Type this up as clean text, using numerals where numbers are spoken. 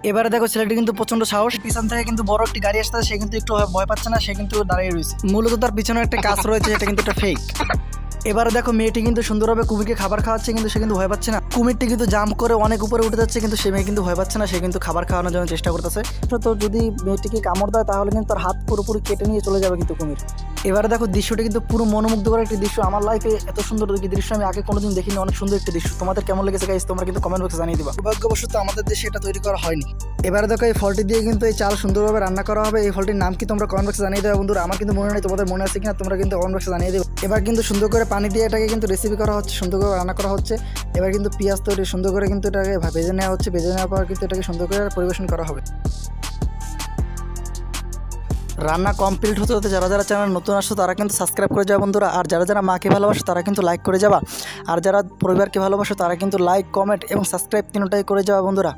এবারে দেখো ছেলেটি কিন্তু প্রচন্ড সাহস, পিছন থেকে কিন্তু বড় একটি গাড়ি আসছে, সে কিন্তু একটু ভয় পাচ্ছে না, সে কিন্তু দাঁড়িয়ে রয়েছে। মূলত তার পিছনে একটা কাজ রয়েছে, এটা কিন্তু একটা ফেক। এবারে দেখো মেয়েটি কিন্তু সুন্দরভাবে কুমিরকে খাবার খাওয়াচ্ছে, কিন্তু সে কিন্তু ভয় পাচ্ছে না। কুমিরটি কিন্তু জাম্প করে অনেক উপরে উঠে যাচ্ছে, কিন্তু সে মেয়ে কিন্তু ভয় পাচ্ছে না, সে কিন্তু খাবার খাওয়ানোর জন্য চেষ্টা করতেছে। তো যদি মেয়েটিকে কামড় দেয় তাহলে কিন্তু তার হাত পুরোপুরি কেটে নিয়ে চলে যাবে কিন্তু কুমির। এবারে দেখো দৃশ্যটি কিন্তু পুরো মনোমুগ্ধকর একটি দৃশ্য। আমার লাইফে এত সুন্দর দৃশ্য আমি আগে কোনোদিন দেখিনি, অনেক সুন্দর একটি দৃশ্য। তোমাদের কেমন লেগেছে গাইস তোমরা কিন্তু কমেন্ট বক্সে জানিয়ে দিবা। দুর্ভাগ্যবশত আমাদের দেশে এটা তৈরি করা হয়নি। এবারে দেখো এই ফলটি দিয়ে কিন্তু এই চাল সুন্দরভাবে রান্না করা হবে। এই ফলটির নাম কি তোমরা কমেন্ট বক্সে জানিয়ে দেবে বন্ধুরা। আমার কিন্তু মনে নেই, তোমাদের মনে আছে কিনা তোমরা কিন্তু কমেন্ট বক্সে জানিয়ে দেবে। এবার কিন্তু সুন্দর করে পানি দিয়ে এটাকে কিন্তু রেসিপি করা হচ্ছে, সুন্দর করে রান্না করা হচ্ছে। এবার কিন্তু পেঁয়াজ তৈরি সুন্দর করে কিন্তু এটাকে ভেজে নেওয়া হচ্ছে, ভেজে নেওয়ার পর কিন্তু এটাকে সুন্দর করে পরিবেশন করা হবে। রান্না কমপ্লিট হতে হতে যারা যারা চ্যানেল নতুন আসছো তারা কিন্তু সাবস্ক্রাইব করে যাবে বন্ধুরা। আর যারা যারা মাকে ভালোবাসো তারা কিন্তু লাইক করে যাবা। আর যারা পরিবারকে ভালোবাসো তারা কিন্তু লাইক, কমেন্ট এবং সাবস্ক্রাইব তিনটাই করে যাওয়া বন্ধুরা।